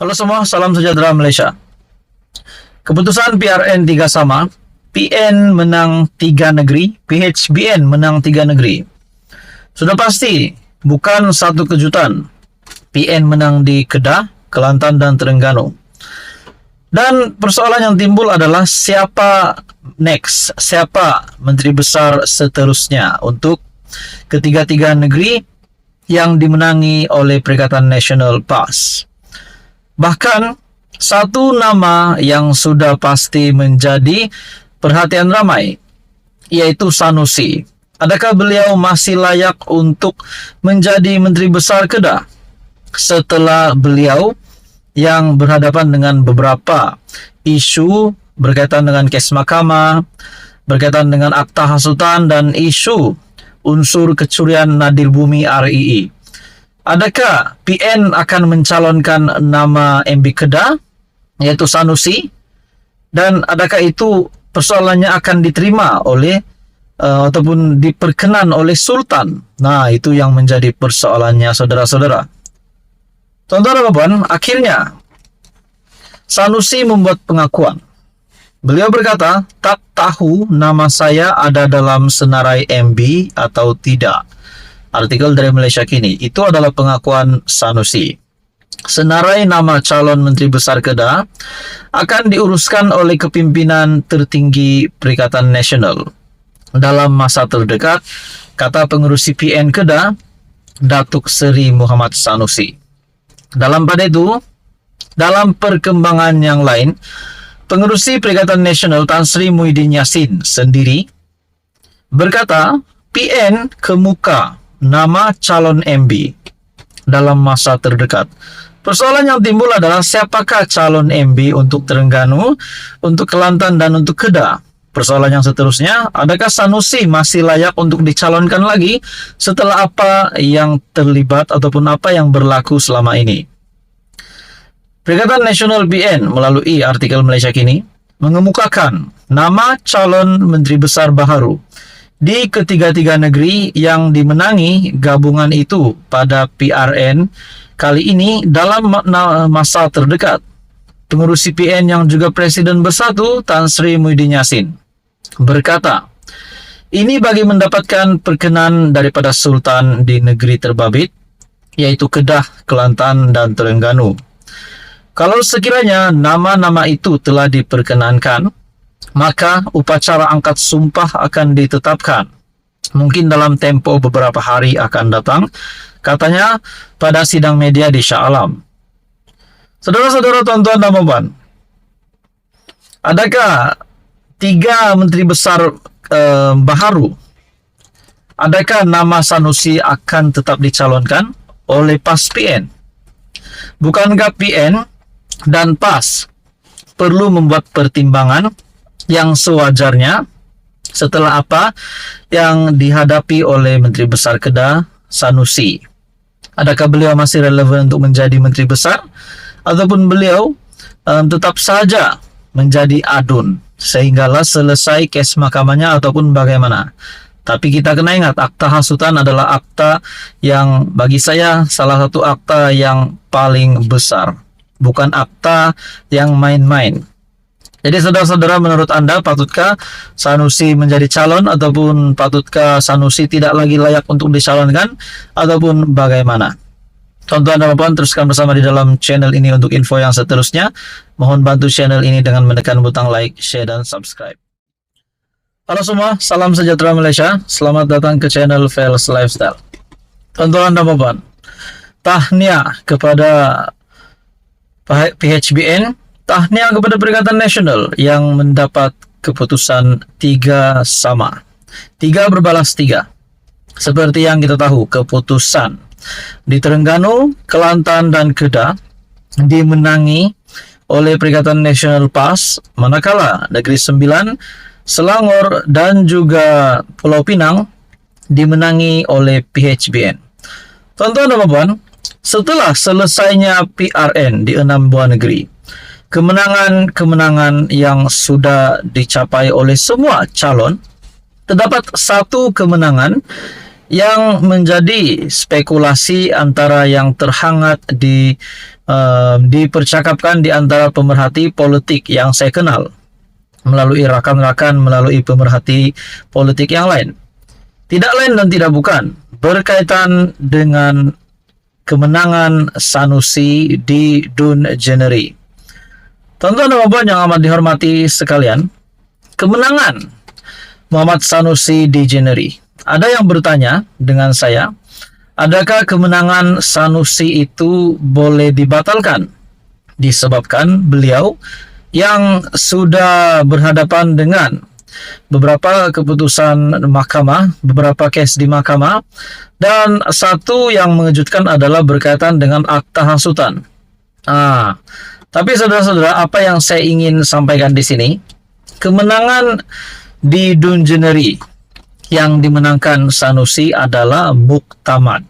Halo semua, salam sejahtera Malaysia. Keputusan PRN 3 sama, PN menang 3 negeri, PHBN menang 3 negeri. Sudah pasti, bukan satu kejutan. PN menang di Kedah, Kelantan dan Terengganu. Dan persoalan yang timbul adalah siapa next, siapa menteri besar seterusnya untuk ketiga-tiga negeri yang dimenangi oleh Perikatan Nasional PAS. Bahkan satu nama yang sudah pasti menjadi perhatian ramai, yaitu Sanusi. Adakah beliau masih layak untuk menjadi Menteri Besar Kedah setelah beliau yang berhadapan dengan beberapa isu berkaitan dengan kes mahkamah, berkaitan dengan akta hasutan dan isu unsur kecurian Nadir Bumi RII. Adakah PN akan mencalonkan nama MB Kedah, yaitu Sanusi? Dan adakah itu persoalannya akan diterima oleh ataupun diperkenan oleh Sultan? Nah, itu yang menjadi persoalannya, saudara-saudara. Tuan-tuan, akhirnya Sanusi membuat pengakuan. Beliau berkata, tak tahu nama saya ada dalam senarai MB atau tidak. Artikel dari Malaysia Kini, itu adalah pengakuan Sanusi. Senarai nama calon Menteri Besar Kedah akan diuruskan oleh kepimpinan tertinggi Perikatan Nasional dalam masa terdekat, kata pengurusi PN Kedah, Datuk Seri Muhammad Sanusi. Dalam perkembangan yang lain, pengurusi Perikatan Nasional Tan Sri Muhyiddin Yassin sendiri berkata, PN kemuka nama calon MB dalam masa terdekat. Persoalan yang timbul adalah siapakah calon MB untuk Terengganu, untuk Kelantan dan untuk Kedah. Persoalan yang seterusnya, adakah Sanusi masih layak untuk dicalonkan lagi setelah apa yang terlibat ataupun apa yang berlaku selama ini? Perikatan Nasional PN melalui artikel Malaysia Kini mengemukakan nama calon Menteri Besar baharu di ketiga-tiga negeri yang dimenangi gabungan itu pada PRN kali ini dalam masa terdekat. Pengurusi PN yang juga Presiden Bersatu Tan Sri Muhyiddin Yassin berkata, ini bagi mendapatkan perkenan daripada Sultan di negeri terbabit, yaitu Kedah, Kelantan dan Terengganu. Kalau sekiranya nama-nama itu telah diperkenankan, maka upacara angkat sumpah akan ditetapkan. Mungkin dalam tempo beberapa hari akan datang, katanya pada sidang media di Shah Alam. Saudara-saudara, tuan-tuan dan puan, adakah tiga menteri besar baharu, adakah nama Sanusi akan tetap dicalonkan oleh PAS PN? Bukankah PN dan PAS perlu membuat pertimbangan yang sewajarnya setelah apa yang dihadapi oleh Menteri Besar Kedah, Sanusi? Adakah beliau masih relevan untuk menjadi Menteri Besar ataupun beliau tetap saja menjadi adun sehinggalah selesai kes mahkamahnya ataupun bagaimana? Tapi kita kena ingat, akta hasutan adalah akta yang bagi saya salah satu akta yang paling besar, bukan akta yang main-main. Jadi saudara-saudara, menurut Anda patutkah Sanusi menjadi calon ataupun patutkah Sanusi tidak lagi layak untuk dicalonkan ataupun bagaimana? Tuan-tuan dan puan, teruskan bersama di dalam channel ini untuk info yang seterusnya. Mohon bantu channel ini dengan menekan butang like, share dan subscribe. Halo semua, salam sejahtera Malaysia. Selamat datang ke channel Fels Lifestyle. Tuan-tuan dan puan, tahniah kepada PHBN, tahniah kepada Perikatan Nasional yang mendapat keputusan 3 sama. 3 berbalas 3. Seperti yang kita tahu, keputusan di Terengganu, Kelantan dan Kedah dimenangi oleh Perikatan Nasional PAS, manakala Negeri Sembilan, Selangor dan juga Pulau Pinang dimenangi oleh PHBN. Tuan-tuan dan puan, setelah selesainya PRN di 6 buah negeri, kemenangan-kemenangan yang sudah dicapai oleh semua calon, terdapat satu kemenangan yang menjadi spekulasi antara yang terhangat di dipercakapkan di antara pemerhati politik yang saya kenal, melalui rakan-rakan, melalui pemerhati politik yang lain. Tidak lain dan tidak bukan berkaitan dengan kemenangan Sanusi di Dunjenery. Tuan-tuan dan puan yang amat dihormati sekalian, kemenangan Muhammad Sanusi di Dunjenery. Ada yang bertanya dengan saya, adakah kemenangan Sanusi itu boleh dibatalkan? Disebabkan beliau yang sudah berhadapan dengan beberapa keputusan mahkamah, beberapa kes di mahkamah, dan satu yang mengejutkan adalah berkaitan dengan akta hasutan. Tapi saudara-saudara, apa yang saya ingin sampaikan di sini, kemenangan di Dunjenery yang dimenangkan Sanusi adalah muktamad.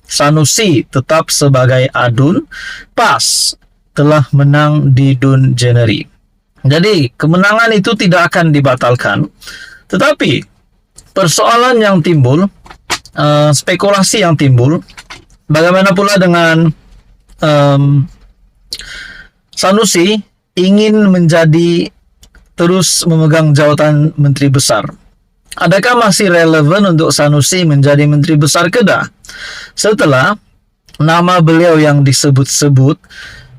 Sanusi tetap sebagai adun, PAS telah menang di Dunjenery. Jadi kemenangan itu tidak akan dibatalkan, tetapi persoalan yang timbul, spekulasi yang timbul, bagaimana pula dengan Sanusi ingin menjadi terus memegang jabatan Menteri Besar. Adakah masih relevan untuk Sanusi menjadi Menteri Besar Kedah setelah nama beliau yang disebut-sebut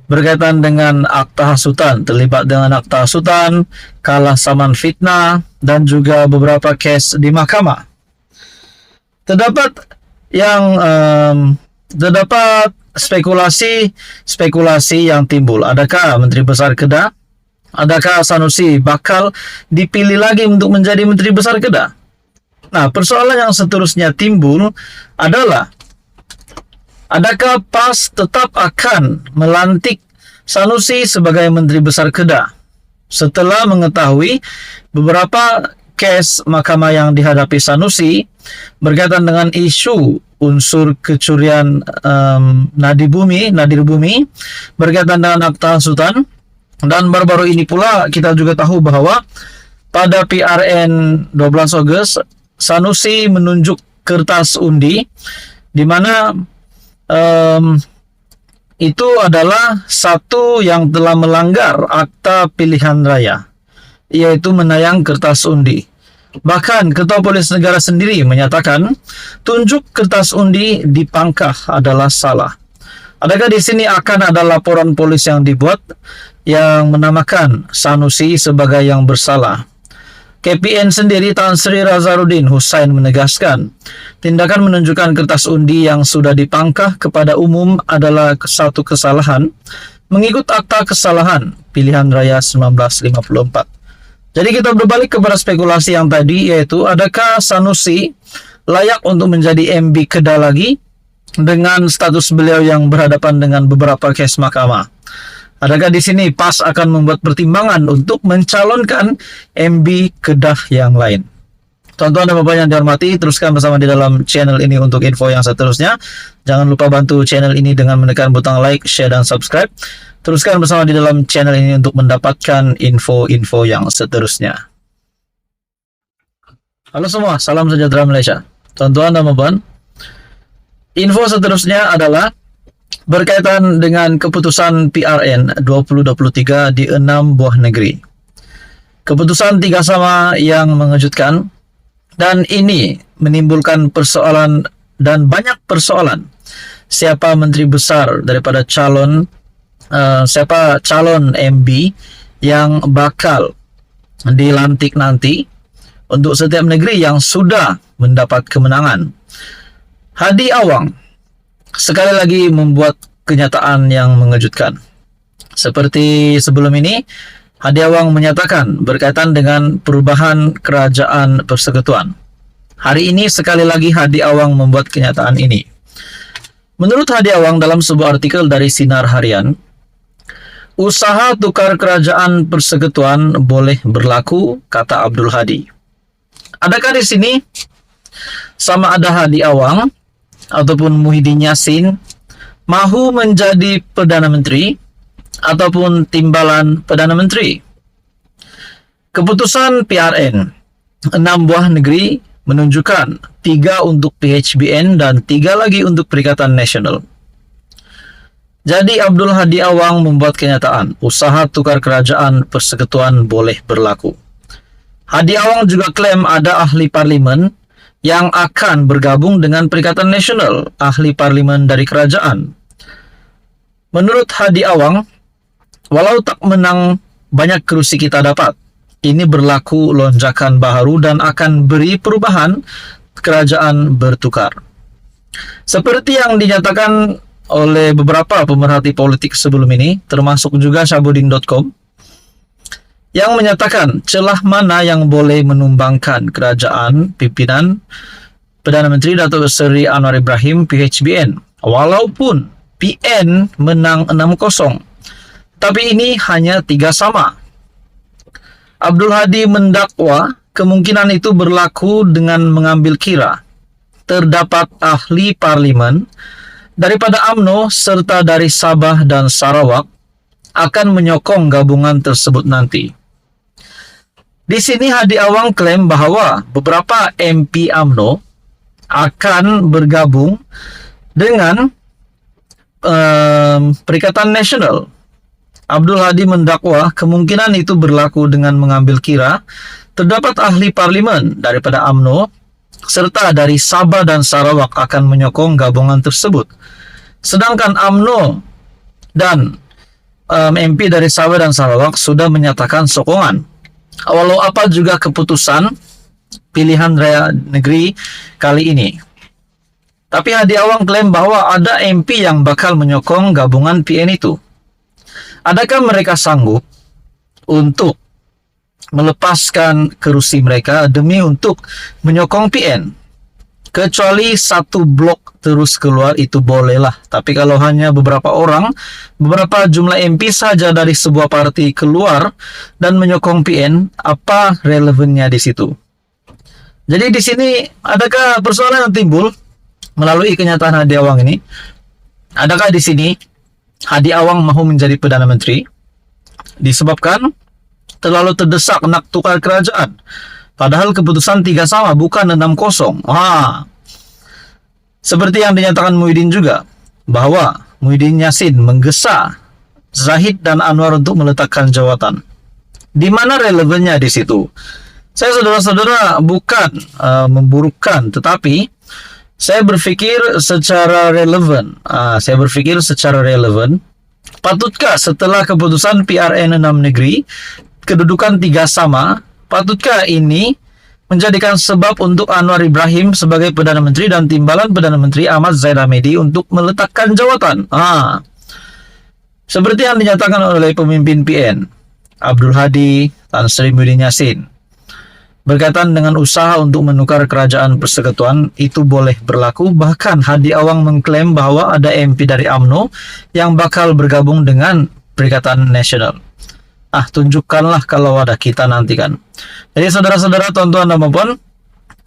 berkaitan dengan akta hasutan, terlibat dengan akta hasutan, kalah saman fitnah, dan juga beberapa kes di mahkamah? Terdapat spekulasi yang timbul. Adakah Menteri Besar Kedah, adakah Sanusi bakal dipilih lagi untuk menjadi Menteri Besar Kedah? Nah, persoalan yang seterusnya timbul adalah, adakah PAS tetap akan melantik Sanusi sebagai Menteri Besar Kedah setelah mengetahui beberapa kes mahkamah yang dihadapi Sanusi berkaitan dengan isu unsur kecurian nadir bumi berkaitan dengan akta hasutan. Dan baru-baru ini pula kita juga tahu bahwa pada PRN 12 Agustus Sanusi menunjuk kertas undi di mana itu adalah satu yang telah melanggar akta pilihan raya, yaitu menayang kertas undi. Bahkan Ketua Polis Negara sendiri menyatakan tunjuk kertas undi di Pangkah adalah salah. Adakah di sini akan ada laporan polis yang dibuat yang menamakan Sanusi sebagai yang bersalah? KPN sendiri, Tan Sri Razarudin Hussain, menegaskan tindakan menunjukkan kertas undi yang sudah dipangkah kepada umum adalah satu kesalahan mengikut akta kesalahan pilihan raya 1954. Jadi kita berbalik kepada spekulasi yang tadi, yaitu adakah Sanusi layak untuk menjadi MB Kedah lagi dengan status beliau yang berhadapan dengan beberapa kes mahkamah? Adakah di sini PAS akan membuat pertimbangan untuk mencalonkan MB Kedah yang lain? Tuan-tuan dan bapak yang dihormati, teruskan bersama di dalam channel ini untuk info yang seterusnya. Jangan lupa bantu channel ini dengan menekan butang like, share, dan subscribe. Teruskan bersama di dalam channel ini untuk mendapatkan info-info yang seterusnya. Halo semua, salam sejahtera Malaysia. Tuan-tuan dan bapak, info seterusnya adalah berkaitan dengan keputusan PRN 2023 di 6 buah negeri. Keputusan tiga sama yang mengejutkan, dan ini menimbulkan persoalan dan banyak persoalan. Siapa menteri besar daripada siapa calon MB yang bakal dilantik nanti untuk setiap negeri yang sudah mendapat kemenangan. Hadi Awang sekali lagi membuat kenyataan yang mengejutkan. Seperti sebelum ini, Hadi Awang menyatakan berkaitan dengan perubahan kerajaan persekutuan. Hari ini sekali lagi Hadi Awang membuat kenyataan ini. Menurut Hadi Awang dalam sebuah artikel dari Sinar Harian, usaha tukar kerajaan persekutuan boleh berlaku, kata Abdul Hadi. Adakah di sini sama ada Hadi Awang ataupun Muhyiddin Yassin mahu menjadi Perdana Menteri ataupun timbalan Perdana Menteri? Keputusan PRN 6 buah negeri menunjukkan 3 untuk PHBN dan 3 lagi untuk Perikatan Nasional. Jadi Abdul Hadi Awang membuat kenyataan, usaha tukar kerajaan persekutuan boleh berlaku. Hadi Awang juga klaim ada ahli parlimen yang akan bergabung dengan Perikatan Nasional, ahli parlimen dari kerajaan. Menurut Hadi Awang, walau tak menang, banyak kerusi kita dapat. Ini berlaku lonjakan baharu dan akan beri perubahan kerajaan bertukar. Seperti yang dinyatakan oleh beberapa pemerhati politik sebelum ini, termasuk juga Syahbudin.com, yang menyatakan celah mana yang boleh menumbangkan kerajaan pimpinan Perdana Menteri Datuk Seri Anwar Ibrahim PHBN. Walaupun PN menang 6-0, tapi ini hanya 3-sama. Abdul Hadi mendakwa kemungkinan itu berlaku dengan mengambil kira terdapat ahli parlimen daripada UMNO serta dari Sabah dan Sarawak akan menyokong gabungan tersebut nanti. Di sini Hadi Awang klaim bahwa beberapa MP UMNO akan bergabung dengan Perikatan Nasional. Abdul Hadi mendakwa kemungkinan itu berlaku dengan mengambil kira terdapat ahli parlimen daripada UMNO serta dari Sabah dan Sarawak akan menyokong gabungan tersebut. Sedangkan UMNO dan MP dari Sabah dan Sarawak sudah menyatakan sokongan. Walau apa juga keputusan pilihan raya negeri kali ini. Tapi Hadi Awang klaim bahwa ada MP yang bakal menyokong gabungan PN itu. Adakah mereka sanggup untuk melepaskan kerusi mereka demi untuk menyokong PN? Kecuali satu blok terus keluar itu bolehlah. Tapi kalau hanya beberapa orang, beberapa jumlah MP saja dari sebuah parti keluar dan menyokong PN, apa relevannya di situ? Jadi di sini adakah persoalan yang timbul melalui kenyataan Hadi Awang ini? Adakah di sini Hadi Awang mahu menjadi Perdana Menteri disebabkan terlalu terdesak nak tukar kerajaan? Padahal keputusan 3-sama bukan 6-0. Seperti yang dinyatakan Muhyiddin juga, bahwa Muhyiddin Yassin menggesa Zahid dan Anwar untuk meletakkan jawatan. Di mana relevannya di situ? Saya saudara-saudara bukan memburukkan, tetapi saya berpikir secara relevan. Patutkah setelah keputusan PRN 6 negeri, kedudukan 3-sama, patutkah ini menjadikan sebab untuk Anwar Ibrahim sebagai Perdana Menteri dan timbalan Perdana Menteri Ahmad Zahid Hamidi untuk meletakkan jawatan? Seperti yang dinyatakan oleh pemimpin PN, Abdul Hadi Tan Sri Muhyiddin Yassin, berkaitan dengan usaha untuk menukar kerajaan persekutuan itu boleh berlaku. Bahkan Hadi Awang mengklaim bahwa ada MP dari UMNO yang bakal bergabung dengan Perikatan Nasional. Tunjukkanlah kalau ada, kita nantikan. Jadi saudara-saudara, tuan-tuan dan puan,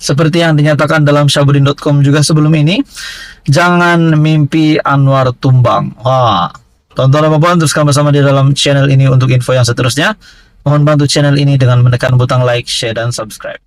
seperti yang dinyatakan dalam Syahbudin.com juga sebelum ini, jangan mimpi Anwar tumbang. Tuan-tuan dan puan, teruskan bersama di dalam channel ini untuk info yang seterusnya. Mohon bantu channel ini dengan menekan butang like, share, dan subscribe.